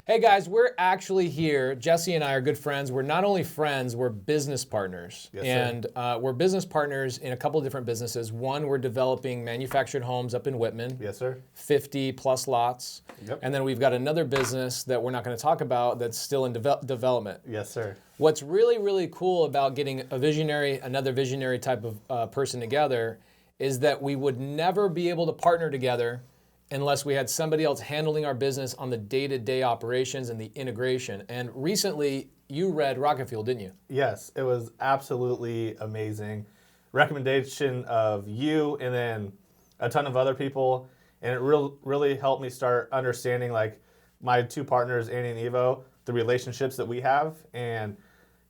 Hey guys, we're actually here. Jesse and I are good friends. We're not only friends, we're business partners. Yes, sir. And we're business partners in a couple of different businesses. One, we're developing manufactured homes up in Whitman. Yes, sir. 50 plus lots. Yep. And then we've got another business that we're not going to talk about that's still in development. Yes, sir. What's really, really cool about getting a visionary, another visionary type of person together is that we would never be able to partner together unless we had somebody else handling our business on the day-to-day operations and the integration. And recently, you read Rocket Fuel, didn't you? Yes, it was absolutely amazing. Recommendation of you and then a ton of other people. And it really helped me start understanding like my two partners, Annie and Evo, the relationships that we have and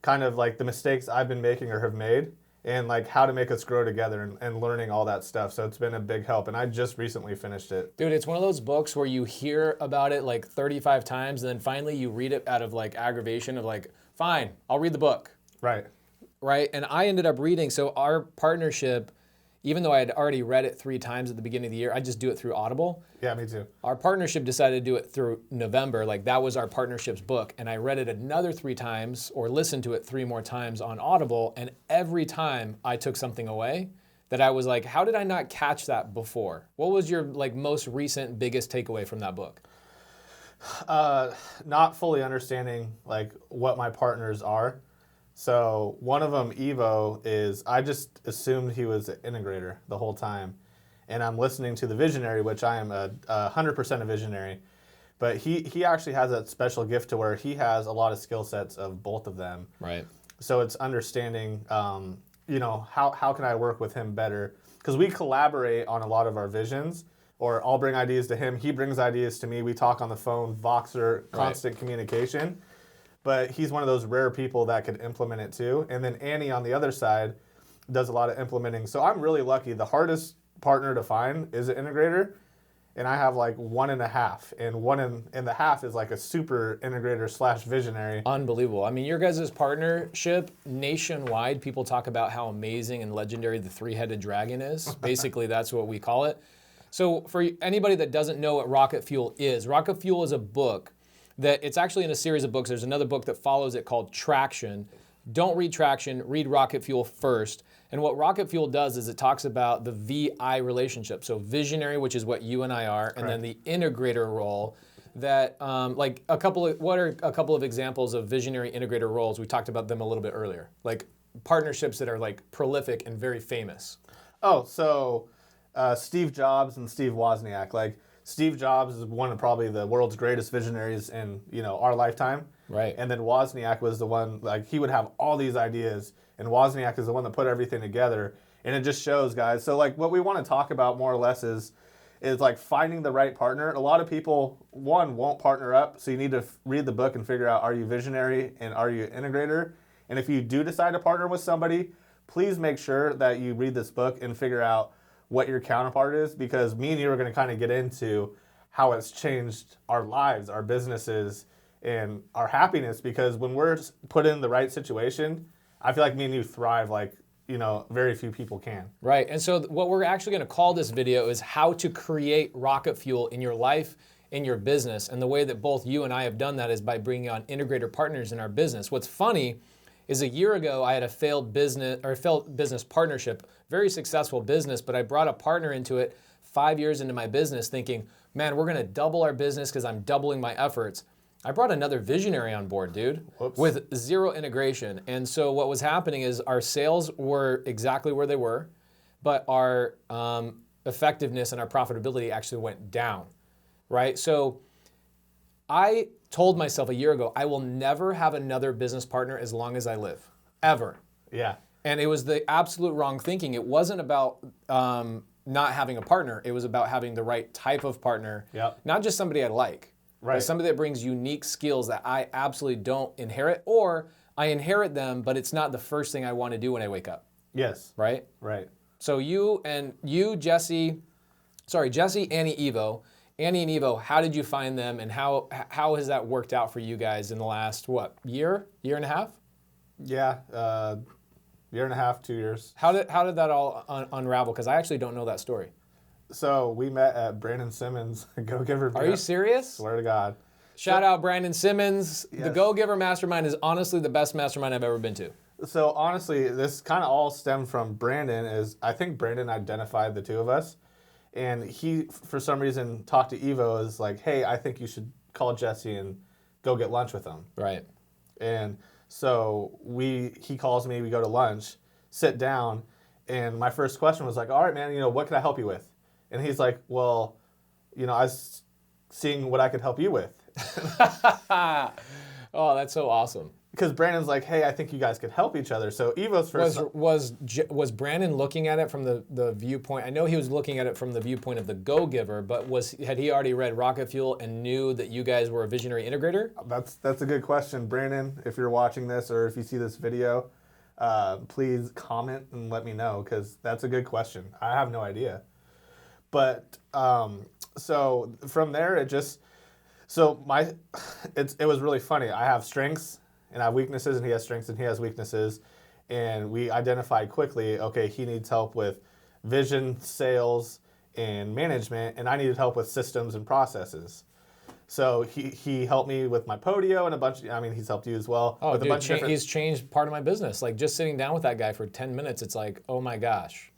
kind of like the mistakes I've been making or have made and like how to make us grow together and learning all that stuff. So it's been a big help. And I just recently finished it. Dude, it's one of those books where you hear about it like 35 times and then finally you read it out of like aggravation of like, fine, I'll read the book. Right. Right? And I ended up reading, so our partnership, even though I had already read it 3 times at the beginning of the year, I just do it through Audible. Yeah, me too. Our partnership decided to do it through November. Like that was our partnership's book. And I read it another 3 times or listened to it 3 more times on Audible. And every time I took something away that I was like, how did I not catch that before? What was your like most recent biggest takeaway from that book? Not fully understanding like what my partners are. So one of them, Evo, is I just assumed he was an integrator the whole time. And I'm listening to the visionary, which I am a 100% a visionary. But he actually has that special gift to where he has a lot of skill sets of both of them. Right. So it's understanding, how can I work with him better? Because we collaborate on a lot of our visions, or I'll bring ideas to him. He brings ideas to me. We talk on the phone, Voxer, constant communication. But he's one of those rare people that could implement it too. And then Annie on the other side does a lot of implementing. So I'm really lucky. The hardest partner to find is an integrator. And I have like 1.5. And 1.5 is like a super integrator / visionary. Unbelievable. I mean, your guys' partnership nationwide, people talk about how amazing and legendary the 3-headed dragon is. Basically, that's what we call it. So for anybody that doesn't know what Rocket Fuel is a book that it's actually in a series of books. There's another book that follows it called Traction. Don't read Traction, read Rocket Fuel first. And what Rocket Fuel does is it talks about the VI relationship. So visionary, which is what you and I are, and then the integrator role that what are a couple of examples of visionary integrator roles? We talked about them a little bit earlier. Like partnerships that are like prolific and very famous. Oh, so Steve Jobs and Steve Wozniak. Like Steve Jobs is one of probably the world's greatest visionaries in our lifetime. Right. And then Wozniak was the one, like he would have all these ideas, and Wozniak is the one that put everything together. And it just shows, guys. So like what we want to talk about more or less is like finding the right partner. A lot of people, one, won't partner up, so you need to read the book and figure out, are you visionary and are you an integrator? And if you do decide to partner with somebody, please make sure that you read this book and figure out what your counterpart is, because me and you are going to kind of get into how it's changed our lives, our businesses, and our happiness, because when we're put in the right situation, I feel like me and you thrive like, very few people can. Right, and so what we're actually going to call this video is how to create rocket fuel in your life, in your business. And the way that both you and I have done that is by bringing on integrator partners in our business. What's funny is a year ago I had a failed business partnership, very successful business, but I brought a partner into it 5 years into my business thinking, man, we're gonna double our business because I'm doubling my efforts. I brought another visionary on board, dude, with 0 integration. And so what was happening is our sales were exactly where they were, but our effectiveness and our profitability actually went down, right? So I told myself a year ago, I will never have another business partner as long as I live, ever. Yeah. And it was the absolute wrong thinking. It wasn't about not having a partner. It was about having the right type of partner, not just somebody I like, but somebody that brings unique skills that I absolutely don't inherit, or I inherit them, but it's not the first thing I want to do when I wake up. Yes. Right? Right. So Jesse, Annie, Evo. Annie and Evo, how did you find them, and how has that worked out for you guys in the last, year and a half? Yeah, year and a half, 2 years. How did that all unravel? Because I actually don't know that story. So we met at Brandon Simmons' Go Giver. Are you serious? Swear to God. Shout out Brandon Simmons. The Yes. Go-Giver Mastermind is honestly the best mastermind I've ever been to. So honestly, this kind of all stemmed from Brandon. I think Brandon identified the two of us, and he, for some reason, talked to Evo as like, hey, I think you should call Jesse and go get lunch with him. Right. And so he calls me, we go to lunch, sit down, and my first question was like, all right, man, what can I help you with? And he's like, well, I was seeing what I could help you with. Oh, that's so awesome. Because Brandon's like, hey, I think you guys could help each other. So Evo's first... Was Brandon looking at it from the viewpoint? I know he was looking at it from the viewpoint of the Go-Giver, but had he already read Rocket Fuel and knew that you guys were a visionary integrator? That's a good question. Brandon, if you're watching this or if you see this video, please comment and let me know, because that's a good question. I have no idea. But so from there, it was really funny. I have strengths and I have weaknesses, and he has strengths and he has weaknesses. And we identified quickly, okay, he needs help with vision, sales, and management, and I needed help with systems and processes. So he helped me with my Podio and a bunch of, he's helped you as well. Oh, with dude, a bunch of different... he's changed part of my business. Like, just sitting down with that guy for 10 minutes, it's like, oh my gosh.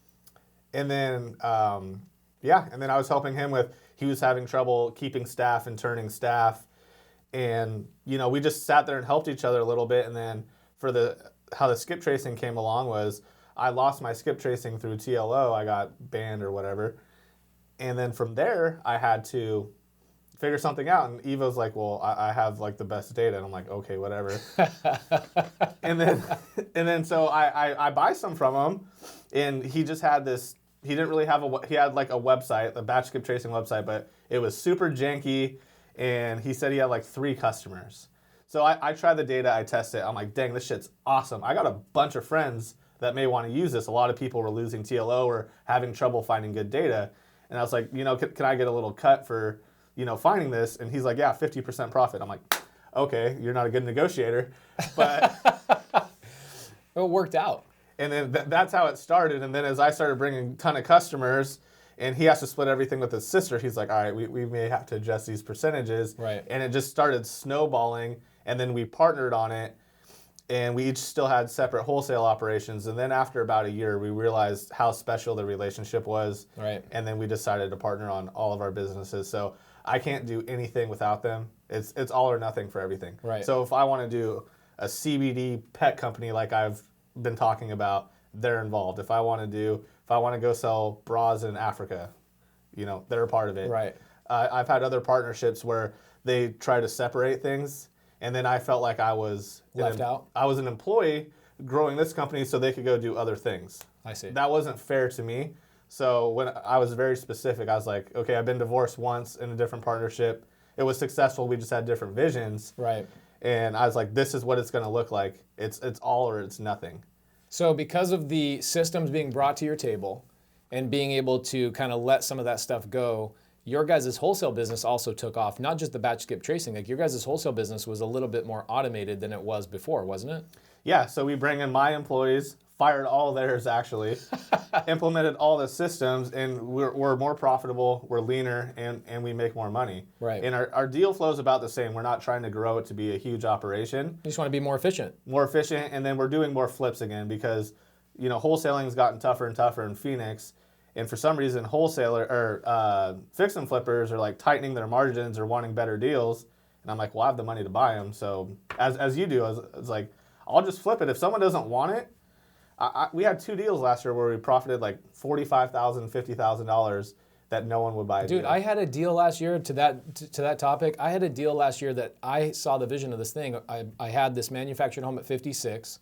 And then, and then I was helping him with, he was having trouble keeping staff and turning staff. And, we just sat there and helped each other a little bit. And then how the skip tracing came along was I lost my skip tracing through TLO. I got banned or whatever. And then from there, I had to figure something out. And Evo's like, well, I have like the best data. And I'm like, okay, whatever. and then so I buy some from him, and he just had this, he didn't really have he had like a website, a batch skip tracing website, but it was super janky. And he said he had like 3 customers. So I tried the data, I tested it. I'm like, dang, this shit's awesome. I got a bunch of friends that may want to use this. A lot of people were losing TLO or having trouble finding good data. And I was like, can I get a little cut for, finding this? And he's like, yeah, 50% profit. I'm like, okay, you're not a good negotiator. But it worked out. And then that's how it started. And then as I started bringing a ton of customers, and he has to split everything with his sister, he's like, all right, we may have to adjust these percentages. Right. And it just started snowballing, and then we partnered on it, and we each still had separate wholesale operations. And then after about a year, we realized how special the relationship was. Right. And then we decided to partner on all of our businesses. So I can't do anything without them. It's all or nothing for everything. Right. So if I want to do a CBD pet company like I've been talking about, they're involved. If I want to go sell bras in Africa, they're a part of it. Right. I've had other partnerships where they try to separate things, and then I felt like I was left out. I was an employee growing this company so they could go do other things. I see. That wasn't fair to me. So when I was very specific, I was like, okay, I've been divorced once in a different partnership. It was successful. We just had different visions. Right. And I was like, this is what it's going to look like. It's all or it's nothing. So because of the systems being brought to your table and being able to kind of let some of that stuff go, your guys' wholesale business also took off, not just the batch skip tracing. Like, your guys' wholesale business was a little bit more automated than it was before, wasn't it? Yeah, so we bring in my employees, fired all theirs actually, implemented all the systems, and we're more profitable, we're leaner, and we make more money. Right. And our deal flow is about the same. We're not trying to grow it to be a huge operation. You just want to be more efficient. More efficient, and then we're doing more flips again because, wholesaling's gotten tougher and tougher in Phoenix, and for some reason, fix and flippers are like tightening their margins or wanting better deals, and I'm like, well, I have the money to buy them, so as you do, it's like, I'll just flip it. If someone doesn't want it, we had 2 deals last year where we profited like $45,000, $50,000 that no one would buy. Dude, I had a deal last year to that topic. I had a deal last year that I saw the vision of this thing. I had this manufactured home at 56,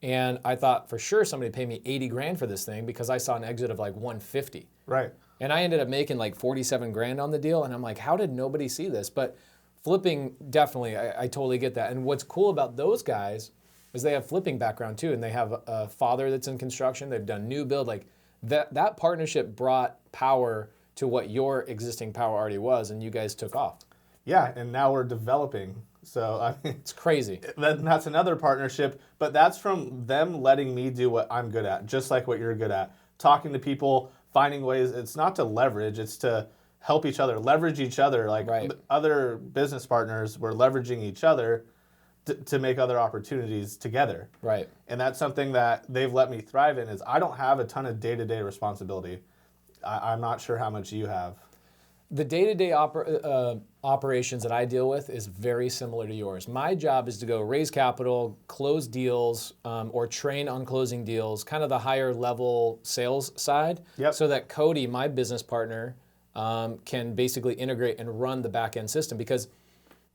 and I thought for sure somebody paid me 80 grand for this thing because I saw an exit of like 150. Right. And I ended up making like 47 grand on the deal, and I'm like, how did nobody see this? But flipping, definitely, I totally get that. And what's cool about those guys is they have flipping background too, and they have a father that's in construction. They've done new build. Like that partnership brought power to what your existing power already was, and you guys took off. Yeah, and now we're developing. So it's crazy. That's another partnership, but that's from them letting me do what I'm good at, just like what you're good at. Talking to people, finding ways. It's not to leverage, it's to help each other, leverage each other. Like Right. other business partners were leveraging each other to make other opportunities together. Right. And that's something that they've let me thrive in is I don't have a ton of day-to-day responsibility. I'm not sure how much you have. The day-to-day operations that I deal with is very similar to yours. My job is to go raise capital, close deals, or train on closing deals, kind of the higher level sales side, Yep. so that Cody, my business partner, can basically integrate and run the back-end system. Because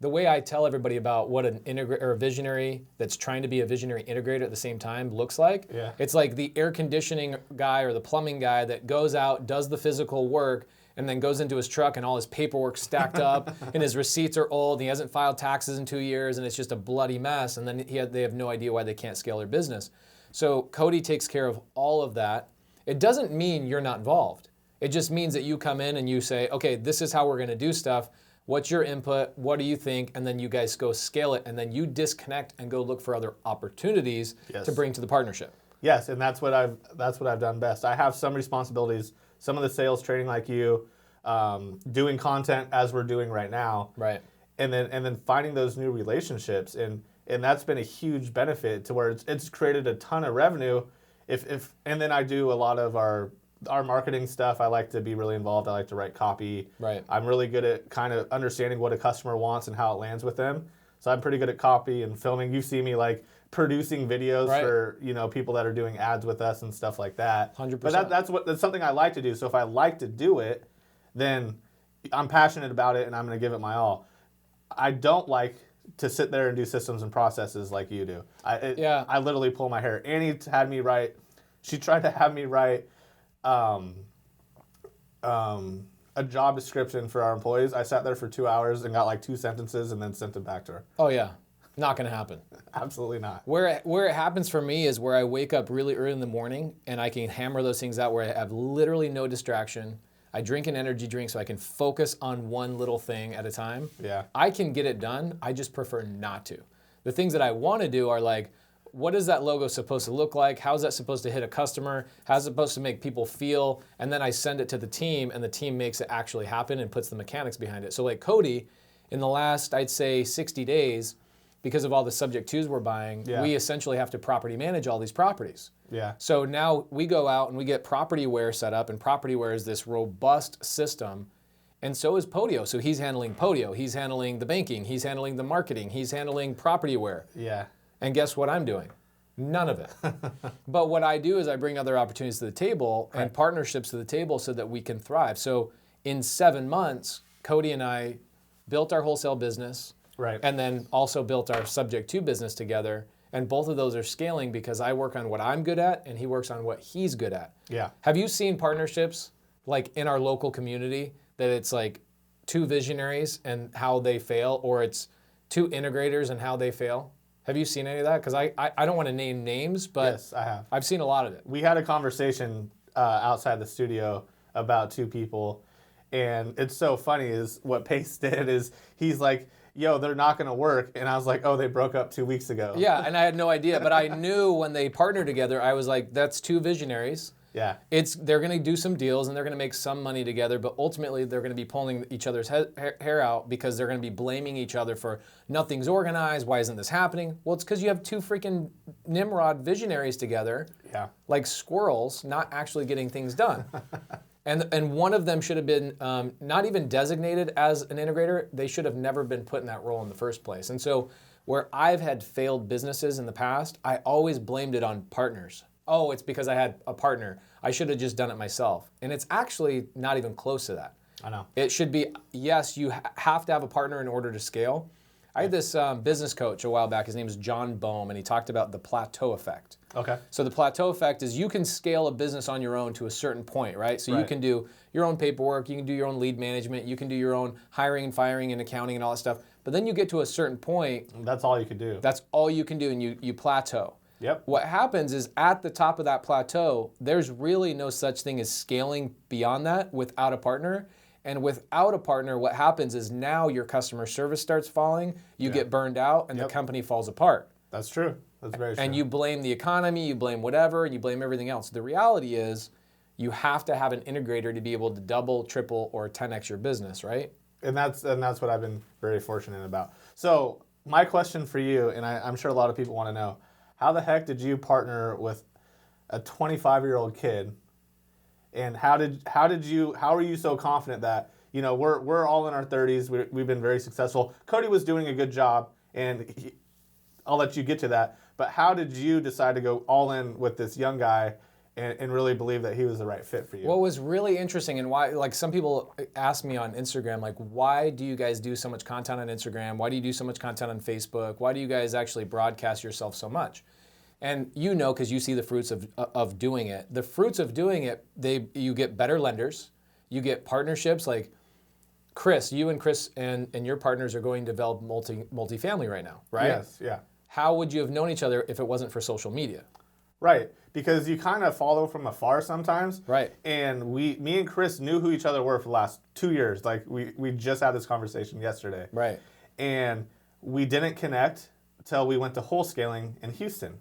the way I tell everybody about what an integrator or a visionary that's trying to be a visionary integrator at the same time looks like, it's like the air conditioning guy or the plumbing guy that goes out, does the physical work, and then goes into his truck and all his paperwork stacked up and his receipts are old and he hasn't filed taxes in 2 years and it's just a bloody mess, and then they have no idea why they can't scale their business. So Cody takes care of all of that. It doesn't mean you're not involved. It just means that you come in and you say, okay, this is how we're gonna do stuff. What's your input? What do you think? And then you guys go scale it, and then you disconnect and go look for other opportunities to bring to the partnership. Yes, and that's what I've done best. I have some responsibilities, some of the sales training like you, doing content as we're doing right now. Right. And then finding those new relationships, and that's been a huge benefit to where it's created a ton of revenue. And then I do a lot of our marketing stuff. I like to be really involved. I like to write copy. Right. I'm really good at kind of understanding what a customer wants and how it lands with them. So I'm pretty good at copy and filming. You see me like producing videos for people that are doing ads with us and stuff like that. 100%. But that's something I like to do. So if I like to do it, then I'm passionate about it and I'm going to give it my all. I don't like to sit there and do systems and processes like you do. I literally pull my hair. Annie had me write. She tried to have me write a job description for our employees. I sat there for 2 hours and got like 2 sentences and then sent it back to her. Oh yeah, not gonna happen. Absolutely not. Where it happens for me is where I wake up really early in the morning and I can hammer those things out where I have literally no distraction. I drink an energy drink so I can focus on one little thing at a time. Yeah. I can get it done. I just prefer not to. The things that I want to do are like, what is that logo supposed to look like? How's that supposed to hit a customer? How's it supposed to make people feel? And then I send it to the team, and the team makes it actually happen and puts the mechanics behind it. So like Cody, in the last, I'd say 60 days, because of all the subject twos we're buying, we essentially have to property manage all these properties. Yeah. So now we go out and we get PropertyWare set up, and PropertyWare is this robust system, and so is Podio. So he's handling Podio, he's handling the banking, he's handling the marketing, he's handling PropertyWare. Yeah. And guess what I'm doing? None of it. But what I do is I bring other opportunities to the table and partnerships to the table so that we can thrive. So in 7 months, Cody and I built our wholesale business, and then also built our subject to business together. And both of those are scaling because I work on what I'm good at and he works on what he's good at. Yeah. Have you seen partnerships like in our local community that it's like 2 visionaries and how they fail, or it's 2 integrators and how they fail? Have you seen any of that? Because I don't want to name names, but yes, I have. I've seen a lot of it. We had a conversation outside the studio about 2 people, and it's so funny is what Pace did is he's like, yo, they're not going to work. And I was like, oh, they broke up 2 weeks ago. Yeah, and I had no idea, but I knew when they partnered together, I was like, that's 2 visionaries. Yeah. They're going to do some deals and they're going to make some money together, but ultimately they're going to be pulling each other's hair out because they're going to be blaming each other for nothing's organized. Why isn't this happening? Well, it's because you have 2 freaking Nimrod visionaries together, like squirrels, not actually getting things done. And one of them should have been not even designated as an integrator. They should have never been put in that role in the first place. And so where I've had failed businesses in the past, I always blamed it on partners. Oh, it's because I had a partner. I should have just done it myself. And it's actually not even close to that. I know. It should be, yes, you have to have a partner in order to scale. I had this business coach a while back. His name is John Boehm, and he talked about the plateau effect. Okay. So the plateau effect is you can scale a business on your own to a certain point, right? So you can do your own paperwork, you can do your own lead management, you can do your own hiring and firing and accounting and all that stuff. But then you get to a certain point. That's all you can do. That's all you can do, and you plateau. Yep. What happens is at the top of that plateau, there's really no such thing as scaling beyond that without a partner. And without a partner, what happens is now your customer service starts falling, you get burned out, and the company falls apart. That's true. That's very true. And you blame the economy, you blame whatever, and you blame everything else. The reality is you have to have an integrator to be able to double, triple, or 10x your business, right? And that's what I've been very fortunate about. So my question for you, and I'm sure a lot of people want to know, how the heck did you partner with a 25-year-old kid? And how are you so confident that, you know, we're all in our 30s, we've been very successful. Cody was doing a good job, and I'll let you get to that. But how did you decide to go all in with this young guy and really believe that he was the right fit for you? What was really interesting, and why, like, some people ask me on Instagram, like, why do you guys do so much content on Instagram? Why do you do so much content on Facebook? Why do you guys actually broadcast yourself so much? And you know, because you see the fruits of doing it. The fruits of doing it, you get better lenders, you get partnerships. Like Chris, you and Chris and your partners are going to develop multifamily right now, right? Yes, yeah. How would you have known each other if it wasn't for social media? Right, because you kind of follow from afar sometimes. Right. And me and Chris knew who each other were for the last 2 years. Like we just had this conversation yesterday. Right. And we didn't connect till we went to wholesaling in Houston.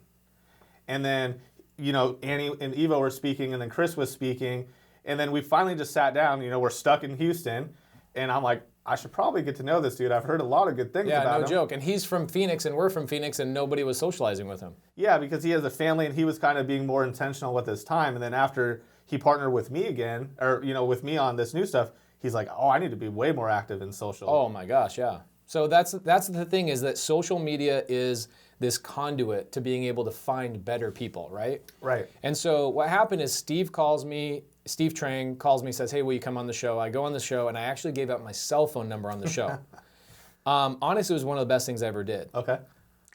And then, you know, Annie and Evo were speaking, and then Chris was speaking. And then we finally just sat down, you know, we're stuck in Houston. And I'm like, I should probably get to know this dude. I've heard a lot of good things about him. Yeah, no joke. And he's from Phoenix, and we're from Phoenix, and nobody was socializing with him. Yeah, because he has a family, and he was kind of being more intentional with his time. And then after he partnered with me again, or, you know, with me on this new stuff, he's like, oh, I need to be way more active in social. Oh my gosh, yeah. So that's the thing, is that social media is this conduit to being able to find better people, right? Right. And so what happened is Steve Trang calls me, says, hey, will you come on the show? I go on the show, and I actually gave out my cell phone number on the show. Honestly, it was one of the best things I ever did. Okay.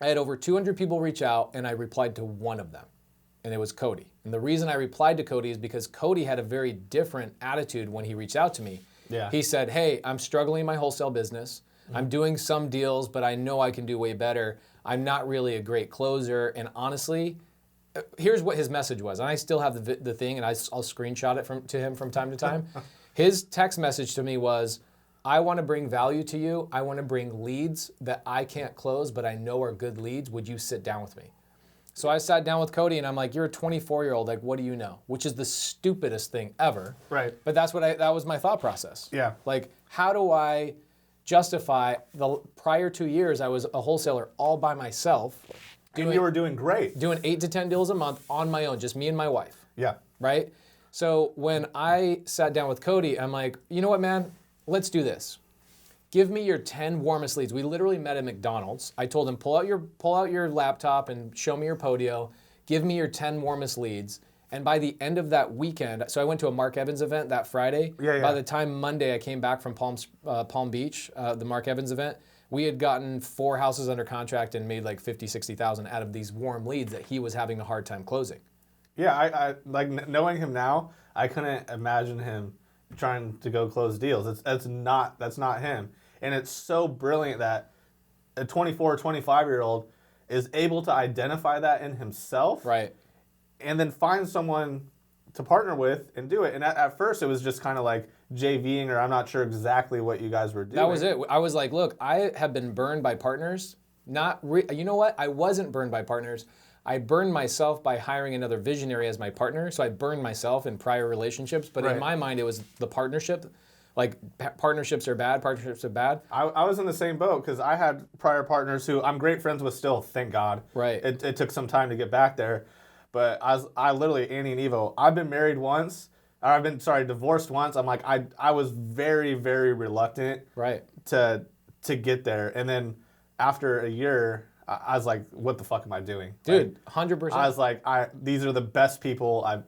I had over 200 people reach out, and I replied to one of them, and it was Cody. And the reason I replied to Cody is because Cody had a very different attitude when he reached out to me. Yeah. He said, hey, I'm struggling in my wholesale business. I'm doing some deals, but I know I can do way better. I'm not really a great closer. And honestly, here's what his message was. And I still have the thing, and I'll screenshot it to him from time to time. His text message to me was, I want to bring value to you. I want to bring leads that I can't close, but I know are good leads. Would you sit down with me? So I sat down with Cody, and I'm like, you're a 24-year-old. Like, what do you know? Which is the stupidest thing ever. Right. But that was my thought process. Yeah. Like, how do I justify the prior 2 years I was a wholesaler all by myself. And you were doing great. Doing 8 to 10 deals a month on my own, just me and my wife. Yeah. Right? So when I sat down with Cody, I'm like, you know what, man? Let's do this. Give me your 10 warmest leads. We literally met at McDonald's. I told him, pull out your laptop and show me your Podio. Give me your 10 warmest leads. And by the end of that weekend, so I went to a Mark Evans event that Friday. Yeah. By the time Monday I came back from Palm Beach, the Mark Evans event, we had gotten 4 houses under contract and made like 50, 60,000 out of these warm leads that he was having a hard time closing. Yeah, I like knowing him now, I couldn't imagine him trying to go close deals. That's not him. And it's so brilliant that a 24 or 25-year-old is able to identify that in himself. Right. And then find someone to partner with and do it. And at first, it was just kind of like JVing, or I'm not sure exactly what you guys were doing. That was it. I was like, look, I have been burned by partners. You know what? I wasn't burned by partners. I burned myself by hiring another visionary as my partner. So I burned myself in prior relationships. But in my mind, it was the partnership. Like, partnerships are bad. Partnerships are bad. I was in the same boat because I had prior partners who I'm great friends with still, thank God. Right. It took some time to get back there. But I literally, Annie and Evo, I've been married once, or divorced once. I'm like, I was very, very reluctant to get there. And then after a year, I was like, what the fuck am I doing? Dude, 100%. I was like, these are the best people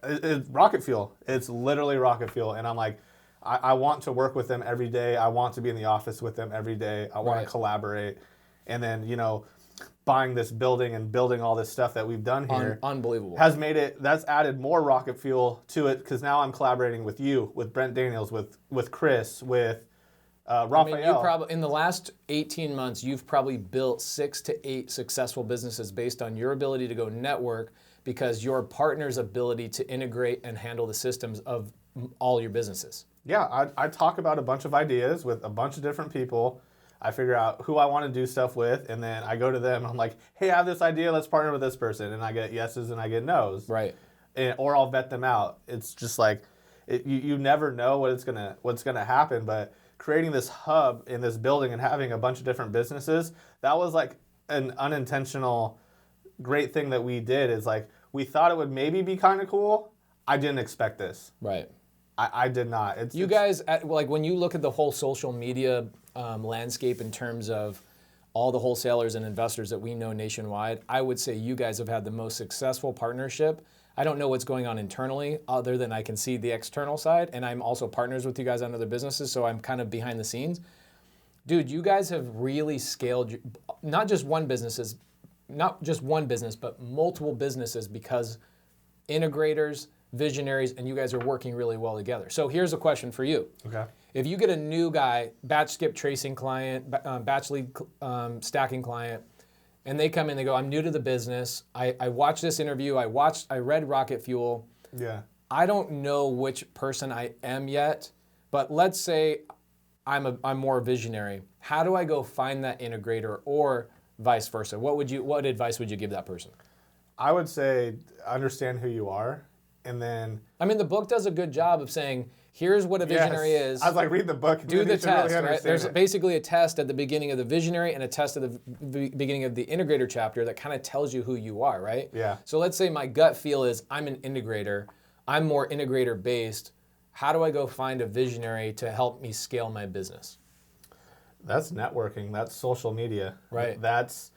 it's rocket fuel. It's literally rocket fuel. And I'm like, I want to work with them every day. I want to be in the office with them every day. I want to collaborate. And then, buying this building and building all this stuff that we've done here. Unbelievable. That's added more rocket fuel to it, because now I'm collaborating with you, with Brent Daniels, with Chris, with Raphael. I mean, in the last 18 months, you've probably built 6 to 8 successful businesses based on your ability to go network, because your partner's ability to integrate and handle the systems of all your businesses. Yeah, I talk about a bunch of ideas with a bunch of different people. I figure out who I want to do stuff with, and then I go to them. I'm like, hey, I have this idea. Let's partner with this person. And I get yeses and I get nos. Right. or I'll vet them out. It's just like you never know what's gonna happen. But creating this hub in this building and having a bunch of different businesses, that was like an unintentional great thing that we did. Is like we thought it would maybe be kind of cool. I didn't expect this. Right. I did not. Guys, like when you look at the whole social media landscape in terms of all the wholesalers and investors that we know nationwide, I would say you guys have had the most successful partnership. I don't know what's going on internally other than I can see the external side, and I'm also partners with you guys on other businesses, so I'm kind of behind the scenes. Dude, you guys have really scaled not just one business, but multiple businesses because integrators, visionaries, and you guys are working really well together. So here's a question for you. Okay. If you get a new guy, batch skip tracing client, batch lead stacking client, and they come in, they go, I'm new to the business. I watched this interview. I read Rocket Fuel. Yeah. I don't know which person I am yet, but let's say I'm more visionary. How do I go find that integrator or vice versa? What advice would you give that person? I would say understand who you are. And then, I mean, the book does a good job of saying, here's what a visionary is. I was like, read the book. Do the test, really right? There's it. basically a test at the beginning of the visionary and a test at the beginning of the integrator chapter that kind of tells you who you are, right? Yeah. So let's say my gut feel is I'm an integrator. I'm more integrator based. How do I go find a visionary to help me scale my business? That's networking. That's social media. Right. That's...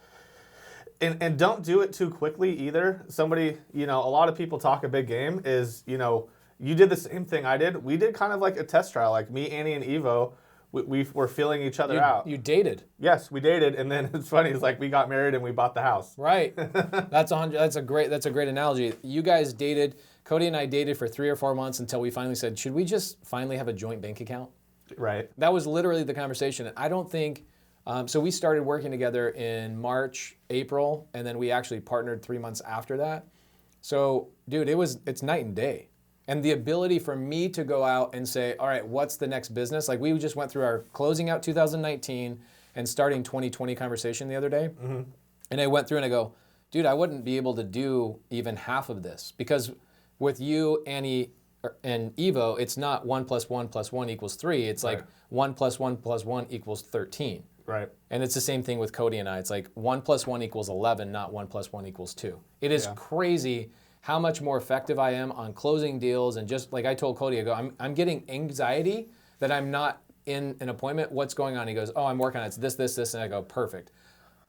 And don't do it too quickly either. Somebody, a lot of people talk a big game is, you did the same thing I did. We did kind of like a test trial, like me, Annie, and Evo. We were feeling each other out. You dated. Yes, we dated, and then it's funny. It's like we got married and we bought the house. Right. That's a great analogy. You guys dated. Cody and I dated for 3 or 4 months until we finally said, should we just finally have a joint bank account? Right. That was literally the conversation. I don't think. So we started working together in March, April, and then we actually partnered 3 months after that. So, dude, it's night and day. And the ability for me to go out and say, all right, what's the next business? Like we just went through our closing out 2019 and starting 2020 conversation the other day. Mm-hmm. And I went through and I go, dude, I wouldn't be able to do even half of this. Because with you, Annie, and Evo, it's not 1 + 1 + 1 = 3. It's like 1 + 1 + 1 = 13. Right. And it's the same thing with Cody and I. It's like 1 + 1 = 11, not 1 + 1 = 2. It is crazy how much more effective I am on closing deals. And just like I told Cody, I go, I'm getting anxiety that I'm not in an appointment. What's going on? He goes, oh, I'm working on it. It's this. And I go, perfect.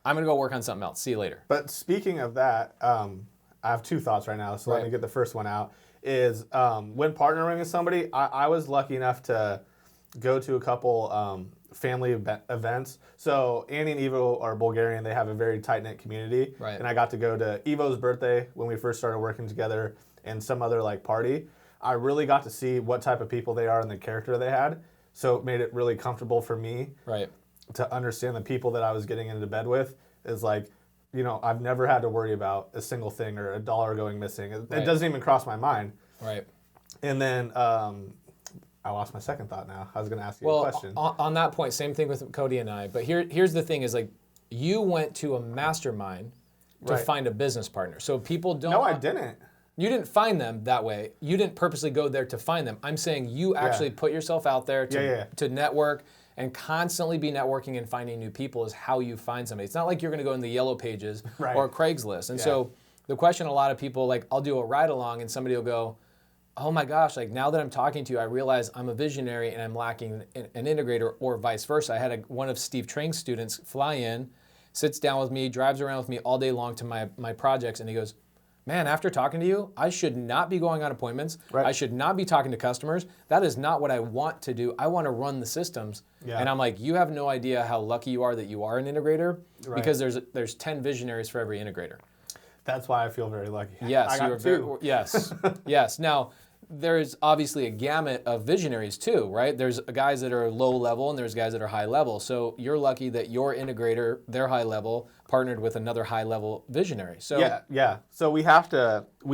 I'm going to go work on something else. See you later. But speaking of that, I have 2 thoughts right now. So let me get the first one out. Is when partnering with somebody, I was lucky enough to go to a couple family events. So Annie and Evo are Bulgarian. They have a very tight-knit community. Right. And I got to go to Evo's birthday when we first started working together and some other party. I really got to see what type of people they are and the character they had. So it made it really comfortable for me to understand the people that I was getting into bed with. Is like, I've never had to worry about a single thing or a dollar going missing. It doesn't even cross my mind. Right. And then I lost my second thought now. I was going to ask you a question. On that point, same thing with Cody and I. But here's the thing is like, you went to a mastermind to find a business partner. So people don't... No, I didn't. You didn't find them that way. You didn't purposely go there to find them. I'm saying you actually put yourself out there to network, and constantly be networking and finding new people is how you find somebody. It's not like you're going to go in the Yellow Pages or Craigslist. And so the question a lot of people, like I'll do a ride along and somebody will go, oh my gosh, like now that I'm talking to you, I realize I'm a visionary and I'm lacking an integrator, or vice versa. I had one of Steve Train's students fly in, sits down with me, drives around with me all day long to my projects, and he goes, man, after talking to you, I should not be going on appointments. I should not be talking to customers. That is not what I want to do. I want to run the systems. Yeah. And I'm like, you have no idea how lucky you are that you are an integrator, because there's 10 visionaries for every integrator. That's why I feel very lucky. Yes, I got 2. Yes, yes. Now, there's obviously a gamut of visionaries too, right? There's guys that are low level and there's guys that are high level. So you're lucky that your integrator, they're high level, partnered with another high level visionary. So yeah. So we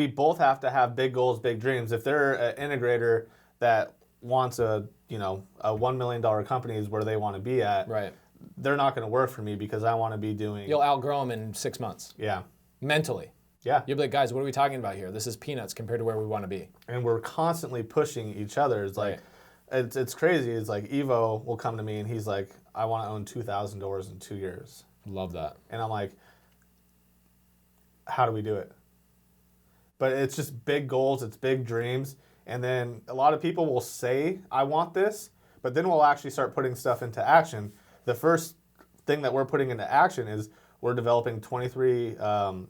both have to have big goals, big dreams. If they're an integrator that wants a $1 million company is where they want to be at, they're not going to work for me because I want to be doing... You'll outgrow them in 6 months. Yeah. Mentally. Yeah. You'll be like, guys, what are we talking about here? This is peanuts compared to where we want to be. And we're constantly pushing each other. It's like, it's crazy. It's like Evo will come to me and he's like, I want to own 2,000 doors in 2 years. Love that. And I'm like, how do we do it? But it's just big goals. It's big dreams. And then a lot of people will say, I want this, but then we'll actually start putting stuff into action. The first thing that we're putting into action is we're developing 23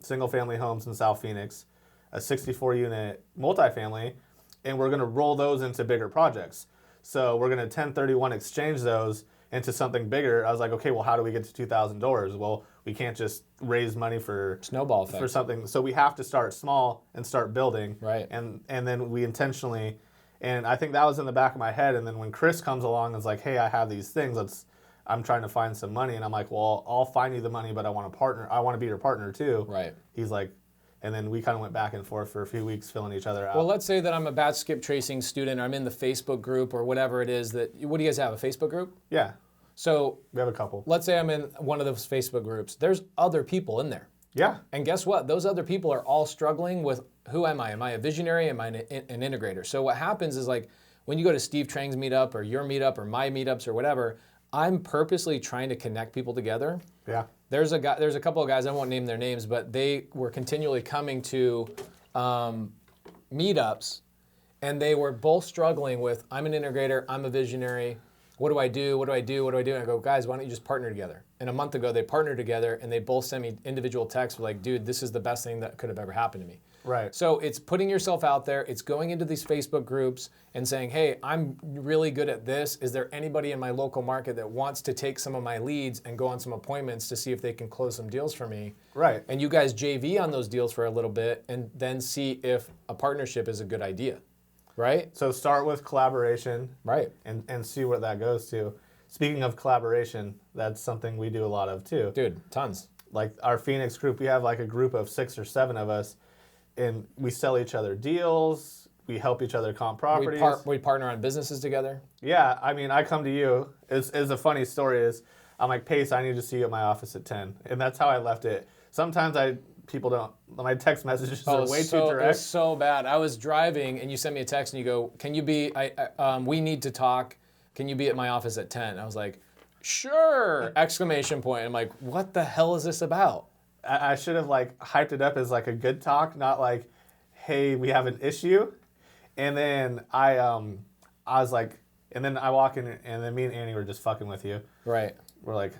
single-family homes in South Phoenix, a 64-unit multifamily, and we're going to roll those into bigger projects. So we're going to 1031 exchange those into something bigger. I was like, okay, well, how do we get to 2,000 doors? Well, we can't just raise money for snowball effect for something. So we have to start small and start building. Right. And then we intentionally, and I think that was in the back of my head. And then when Chris comes along and is like, hey, I have these things, I'm trying to find some money. And I'm like, well, I'll find you the money, but I want to partner. I want to be your partner too. Right. He's like, and then we kind of went back and forth for a few weeks filling each other out. Well, let's say that I'm a batch skip tracing student, or I'm in the Facebook group or whatever it is that, what do you guys have, a Facebook group? Yeah. So we have a couple. Let's say I'm in one of those Facebook groups. There's other people in there. Yeah. And guess what? Those other people are all struggling with, who am I? Am I a visionary? Am I an integrator? So what happens is, like, when you go to Steve Trang's meetup or your meetup or my meetups or whatever, I'm purposely trying to connect people together. Yeah. There's a couple of guys, I won't name their names, but they were continually coming to meetups, and they were both struggling with, I'm an integrator, I'm a visionary, what do I do, what do I do, what do I do? And I go, guys, why don't you just partner together? And a month ago, they partnered together, and they both sent me individual texts like, dude, this is the best thing that could have ever happened to me. Right. So it's putting yourself out there. It's going into these Facebook groups and saying, hey, I'm really good at this. Is there anybody in my local market that wants to take some of my leads and go on some appointments to see if they can close some deals for me? Right. And you guys JV on those deals for a little bit and then see if a partnership is a good idea. Right? So start with collaboration. Right. And see what that goes to. Speaking of collaboration, that's something we do a lot of too. Dude, tons. Like our Phoenix group, we have like a group of 6 or 7 of us, and we sell each other deals. We help each other comp properties. We partner on businesses together. Yeah, I mean, I come to you. It's a funny story is, I'm like, Pace, I need to see you at my office at 10. And that's how I left it. Sometimes people don't, my text messages are way too direct. It was so bad. I was driving and you sent me a text and you go, can you be, we need to talk. Can you be at my office at 10? I was like, sure, exclamation point. I'm like, what the hell is this about? I should have like hyped it up as like a good talk, not like, hey, we have an issue. And then I was like, and then I walk in and then me and Annie were just fucking with you. Right. We're like,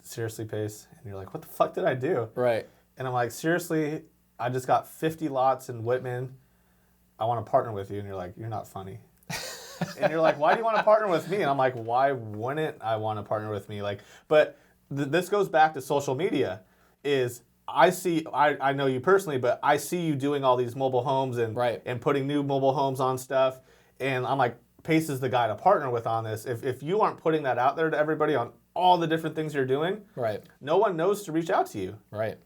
seriously, Pace? And you're like, what the fuck did I do? Right. And I'm like, seriously, I just got 50 lots in Whitman. I want to partner with you. And you're like, you're not funny. And you're like, why do you want to partner with me? And I'm like, why wouldn't I want to partner with me? Like, but this goes back to social media. Is I know you personally, but I see you doing all these mobile homes and putting new mobile homes on stuff. And I'm like, Pace is the guy to partner with on this. If you aren't putting that out there to everybody on all the different things you're doing, no one knows to reach out to you. Right.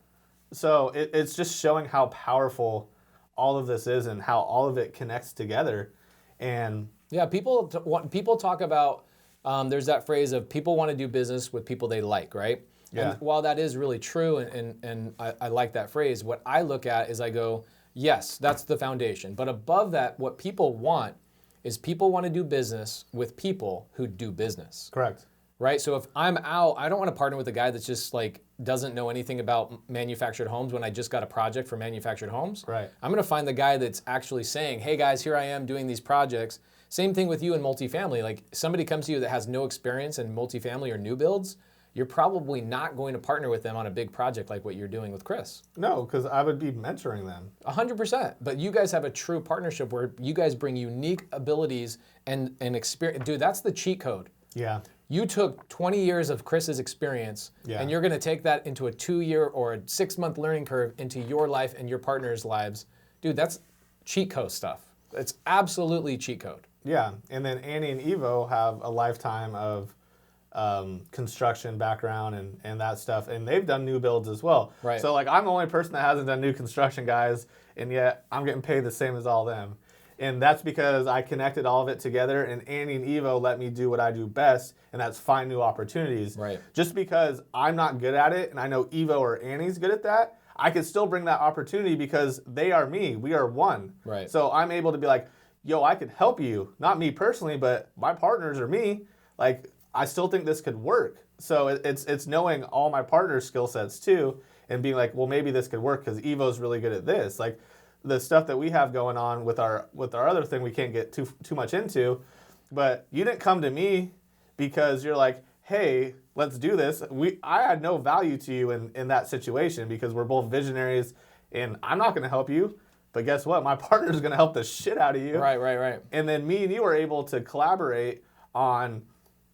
So it's just showing how powerful all of this is and how all of it connects together. And yeah, people talk about, there's that phrase of people want to do business with people they like, right? Yeah. And while that is really true, and I like that phrase, what I look at is I go, yes, that's the foundation. But above that, what people want is people want to do business with people who do business. Correct. Right? So if I'm out, I don't want to partner with a guy that's just like doesn't know anything about manufactured homes when I just got a project for manufactured homes. Right. I'm going to find the guy that's actually saying, hey guys, here I am doing these projects. Same thing with you in multifamily. Like somebody comes to you that has no experience in multifamily or new builds, you're probably not going to partner with them on a big project like what you're doing with Chris. No, because I would be mentoring them. 100%. But you guys have a true partnership where you guys bring unique abilities and experience. Dude, that's the cheat code. Yeah. You took 20 years of Chris's experience, and you're going to take that into a 2-year or a 6-month learning curve into your life and your partner's lives. Dude, that's cheat code stuff. It's absolutely cheat code. Yeah, and then Annie and Evo have a lifetime of construction background and that stuff, and they've done new builds as well. Right. So like I'm the only person that hasn't done new construction, guys, and yet I'm getting paid the same as all them. And that's because I connected all of it together, and Annie and Evo let me do what I do best, and that's find new opportunities. Right. Just because I'm not good at it, and I know Evo or Annie's good at that, I could still bring that opportunity because they are me. We are one. Right. So I'm able to be like, yo, I could help you. Not me personally, but my partners are me. Like, I still think this could work. So it's knowing all my partners' skill sets too, and being like, well, maybe this could work because Evo's really good at this. Like the stuff that we have going on with our other thing, we can't get too much into. But you didn't come to me because you're like, hey, let's do this. I had no value to you in that situation because we're both visionaries, and I'm not going to help you. But guess what? My partner's going to help the shit out of you. Right. And then me and you are able to collaborate on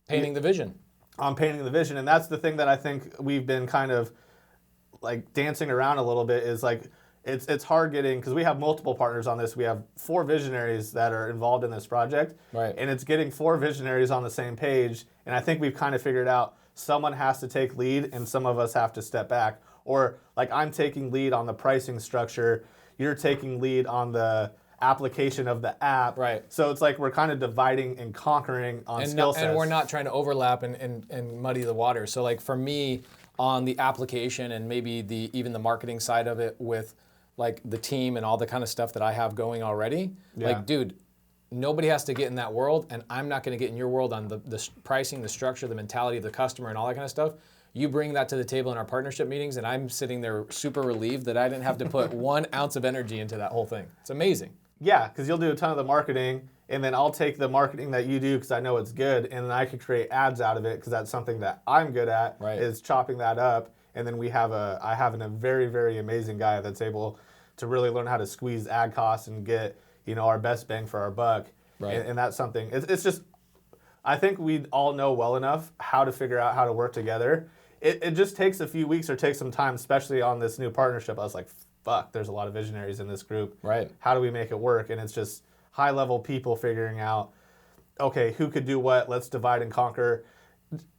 painting the vision. And that's the thing that I think we've been kind of like dancing around a little bit is like it's hard getting, because we have multiple partners on this. We have 4 visionaries that are involved in this project. Right. And it's getting 4 visionaries on the same page. And I think we've kind of figured out someone has to take lead and some of us have to step back. Or like I'm taking lead on the pricing structure. You're taking lead on the application of the app. Right. So it's like we're kind of dividing and conquering on skill sets. And we're not trying to overlap and muddy the water. So like for me on the application and maybe even the marketing side of it with like the team and all the kind of stuff that I have going already, like dude, nobody has to get in that world, and I'm not going to get in your world on the pricing, the structure, the mentality of the customer and all that kind of stuff. You bring that to the table in our partnership meetings, and I'm sitting there super relieved that I didn't have to put 1 ounce of energy into that whole thing. It's amazing. Yeah, because you'll do a ton of the marketing, and then I'll take the marketing that you do because I know it's good, and then I could create ads out of it because that's something that I'm good at, is chopping that up. And then I have a very, very amazing guy that's able to really learn how to squeeze ad costs and get, our best bang for our buck. Right. And that's something, it's just, I think we all know well enough how to figure out how to work together. It just takes a few weeks or takes some time, especially on this new partnership. I was like, fuck, there's a lot of visionaries in this group. Right. How do we make it work? And it's just high-level people figuring out, okay, who could do what? Let's divide and conquer.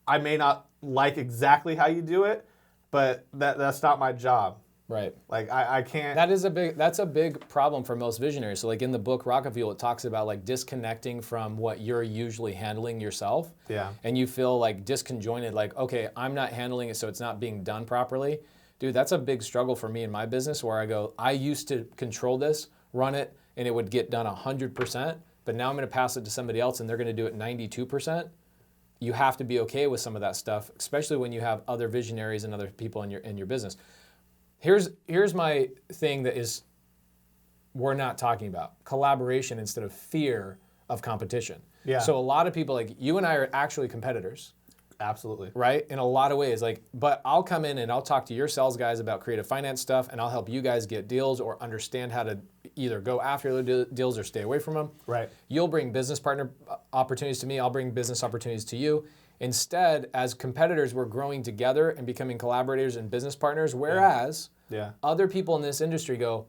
I may not like exactly how you do it, but that's not my job. Right. Like I can't. That's a big problem for most visionaries. So like in the book Rocket Fuel, it talks about like disconnecting from what you're usually handling yourself. Yeah. And you feel like disconjointed, like, okay, I'm not handling it, so it's not being done properly. Dude, that's a big struggle for me in my business where I go, I used to control this, run it, and it would get done 100%, but now I'm going to pass it to somebody else and they're going to do it 92%. You have to be okay with some of that stuff, especially when you have other visionaries and other people in your business. Here's my thing that is we're not talking about. Collaboration instead of fear of competition. Yeah. So a lot of people, like you and I are actually competitors. Absolutely. Right? In a lot of ways. But I'll come in and I'll talk to your sales guys about creative finance stuff, and I'll help you guys get deals or understand how to either go after the deals or stay away from them. Right. You'll bring business partner opportunities to me. I'll bring business opportunities to you. Instead, as competitors, we're growing together and becoming collaborators and business partners, whereas other people in this industry go,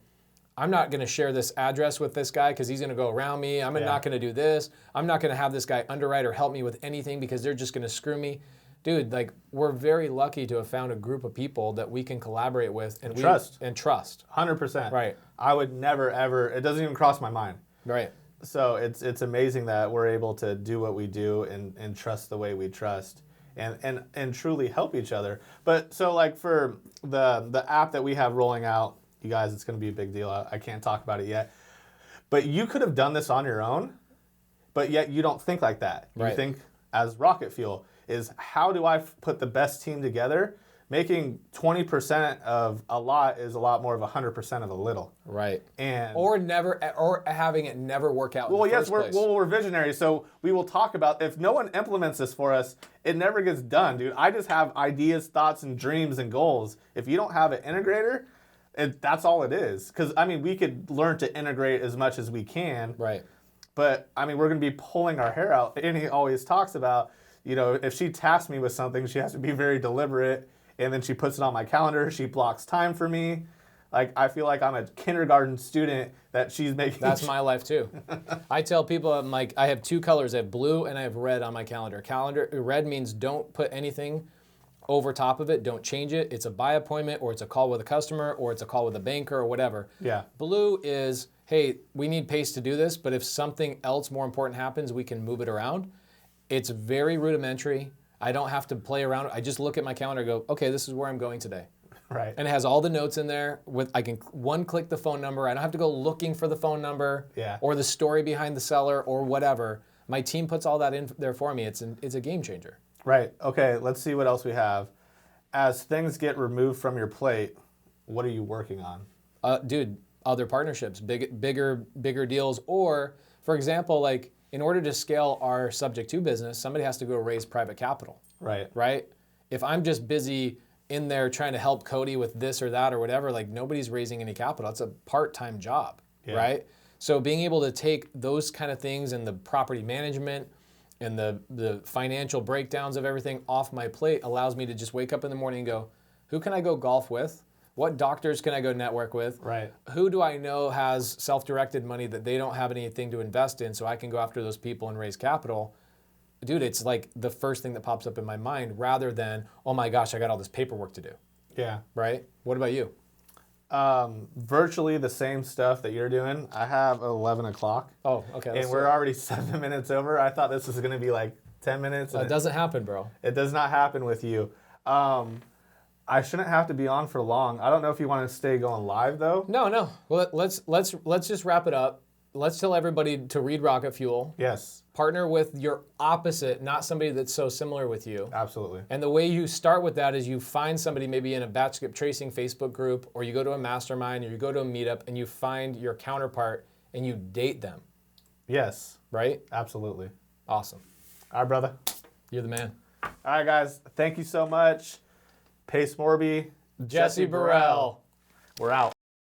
I'm not going to share this address with this guy because he's going to go around me. I'm not going to do this. I'm not going to have this guy underwrite or help me with anything because they're just going to screw me. Dude, like we're very lucky to have found a group of people that we can collaborate with and trust. 100%. Right. I would never ever. It doesn't even cross my mind. Right. So it's amazing that we're able to do what we do and trust the way we trust and truly help each other. But so like for the app that we have rolling out, you guys, it's going to be a big deal. I can't talk about it yet. But you could have done this on your own, but yet you don't think like that. You think as Rocket Fuel is how do I put the best team together? Making 20% of a lot is a lot more of 100% of a little. Right. And or having it never work out. Well, in the first place. we're visionaries, so we will talk about if no one implements this for us, it never gets done, dude. I just have ideas, thoughts, and dreams and goals. If you don't have an integrator, that's all it is. Because I mean, we could learn to integrate as much as we can. Right. But I mean, we're going to be pulling our hair out. And he always talks about, if she tasks me with something, she has to be very deliberate. And then she puts it on my calendar. She blocks time for me. Like, I feel like I'm a kindergarten student that she's making. That's my life too. I tell people, I'm like, I have 2 colors. I have blue and I have red on my calendar. Red means don't put anything over top of it. Don't change it. It's a buy appointment or it's a call with a customer or it's a call with a banker or whatever. Yeah. Blue is, hey, we need pace to do this, but if something else more important happens, we can move it around. It's very rudimentary. I don't have to play around. I just look at my calendar and go, okay, this is where I'm going today. Right. And it has all the notes in there. I can one-click the phone number. I don't have to go looking for the phone number or the story behind the seller or whatever. My team puts all that in there for me. It's a game changer. Right. Okay, let's see what else we have. As things get removed from your plate, what are you working on? Dude, other partnerships, bigger deals. Or, for example, like in order to scale our subject to business, somebody has to go raise private capital. Right. Right? If I'm just busy in there trying to help Cody with this or that or whatever, like nobody's raising any capital. It's a part-time job, right? So being able to take those kind of things and the property management and the financial breakdowns of everything off my plate allows me to just wake up in the morning and go, who can I go golf with? What doctors can I go network with? Right. Who do I know has self-directed money that they don't have anything to invest in so I can go after those people and raise capital? Dude, it's like the first thing that pops up in my mind rather than, oh my gosh, I got all this paperwork to do. Yeah. Right? What about you? Virtually the same stuff that you're doing. I have 11 o'clock. Oh, okay. And we're already 7 minutes over. I thought this was going to be like 10 minutes. It doesn't happen, bro. It does not happen with you. I shouldn't have to be on for long. I don't know if you want to stay going live though. No. Well, let's just wrap it up. Let's tell everybody to read Rocket Fuel. Yes. Partner with your opposite, not somebody that's so similar with you. Absolutely. And the way you start with that is you find somebody maybe in a batch skip tracing Facebook group, or you go to a mastermind, or you go to a meetup, and you find your counterpart and you date them. Yes. Right? Absolutely. Awesome. All right, brother. You're the man. All right, guys. Thank you so much. Pace Morby, Jesse Burrell. We're out.